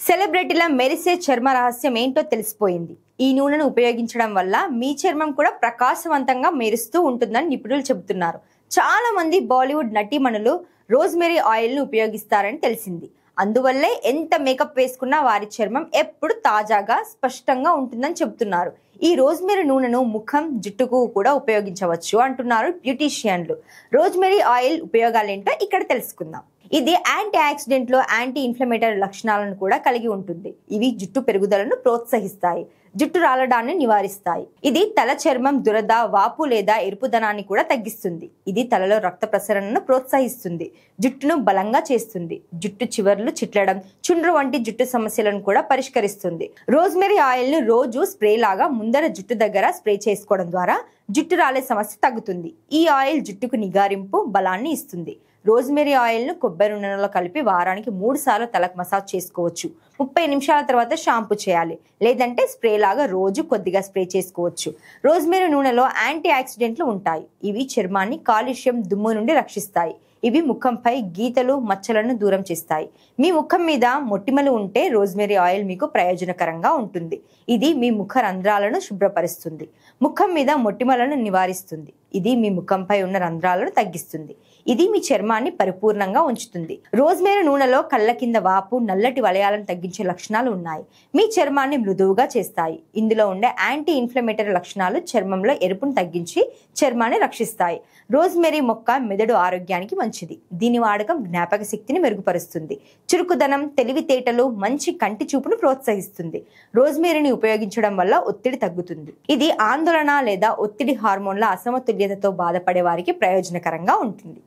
సెలబ్రిటీల మెరిసే చర్మ రహస్యం ఏంటో తెలిసిపోయింది. ఈ నూనెను ఉపయోగించడం వల్ల మీ చర్మం కూడా ప్రకాశవంతంగా మెరుస్తూ ఉంటుందని నిపుణులు చెబుతున్నారు. చాలా మంది బాలీవుడ్ నటీమణులు రోజ్మెరీ ఆయిల్ ను ఉపయోగిస్తారని తెలిసింది. అందువల్లే ఎంత మేకప్ వేసుకున్నా వారి చర్మం ఎప్పుడు తాజాగా స్పష్టంగా ఉంటుందని చెబుతున్నారు. ఈ రోజ్మెరీ నూనెను ముఖం, జుట్టుకు కూడా ఉపయోగించవచ్చు అంటున్నారు బ్యూటీషియన్లు. రోజ్మెరీ ఆయిల్ ఉపయోగాలేంటో ఇక్కడ తెలుసుకుందాం. ఇది యాంటీ ఆక్సిడెంట్లు, యాంటీ ఇన్ఫ్లమేటరీ లక్షణాలను కూడా కలిగి ఉంటుంది. ఇవి జుట్టు పెరుగుదలను ప్రోత్సహిస్తాయి, జుట్టు రాలడాన్ని నివారిస్తాయి. ఇది తల చర్మం దురద, వాపు లేదా ఎరుపుదనాన్ని కూడా తగ్గిస్తుంది. ఇది తలలో రక్త ప్రసరణను ప్రోత్సహిస్తుంది, జుట్టును బలంగా చేస్తుంది. జుట్టు చివర్లు చిట్లడం, చుండ్రు వంటి జుట్టు సమస్యలను కూడా పరిష్కరిస్తుంది. రోజ్మెరీ ఆయిల్ ను రోజు స్ప్రే లాగా ముందర జుట్టు దగ్గర స్ప్రే చేసుకోవడం ద్వారా జుట్టు రాలే సమస్య తగ్గుతుంది. ఈ ఆయిల్ జుట్టుకు నిగారింపు, బలాన్ని ఇస్తుంది. రోజ్మెరీ ఆయిల్ ను కొబ్బరి నూనెలో కలిపి వారానికి 3 సార్లు తలకు మసాజ్ చేసుకోవచ్చు. 30 నిమిషాల తర్వాత షాంపూ చేయాలి, లేదంటే స్ప్రే లాగా రోజు కొద్దిగా స్ప్రే చేసుకోవచ్చు. రోజ్మెరీ నూనెలో యాంటీ ఆక్సిడెంట్లు ఉంటాయి. ఇవి చర్మాన్ని కాలుష్యం, దుమ్ము నుండి రక్షిస్తాయి. ఇవి ముఖంపై గీతలు, మచ్చలను దూరం చేస్తాయి. మీ ముఖం మీద మొటిమలు ఉంటే రోజ్మెరీ ఆయిల్ మీకు ప్రయోజనకరంగా ఉంటుంది. ఇది మీ ముఖ రంధ్రాలను శుభ్రపరుస్తుంది, ముఖం మీద మొటిమలను నివారిస్తుంది. ఇది మీ ముఖంపై ఉన్న రంధ్రాలను తగ్గిస్తుంది. ఇది మీ చర్మాన్ని పరిపూర్ణంగా ఉంచుతుంది. రోజ్మెరీ నూనెలో కళ్ళ కింద వాపు, నల్లటి వలయాలను తగ్గించే లక్షణాలు ఉన్నాయి. మీ చర్మాన్ని మృదువుగా చేస్తాయి. ఇందులో ఉండే యాంటీ ఇన్ఫ్లమేటరీ లక్షణాలు చర్మంలో ఎరుపును తగ్గించి చర్మాన్ని రక్షిస్తాయి. రోజ్మెరీ మొక్క మెదడు ఆరోగ్యానికి మంచిది. దీని వాడకం జ్ఞాపక శక్తిని మెరుగుపరుస్తుంది, చురుకుదనం, తెలివితేటలు, మంచి కంటి చూపును ప్రోత్సహిస్తుంది. రోజ్మెరీని ఉపయోగించడం వల్ల ఒత్తిడి తగ్గుతుంది. ఇది ఆందోళన లేదా ఒత్తిడి హార్మోన్ల అసమతుల్యతతో బాధపడే వారికి ప్రయోజనకరంగా ఉంటుంది.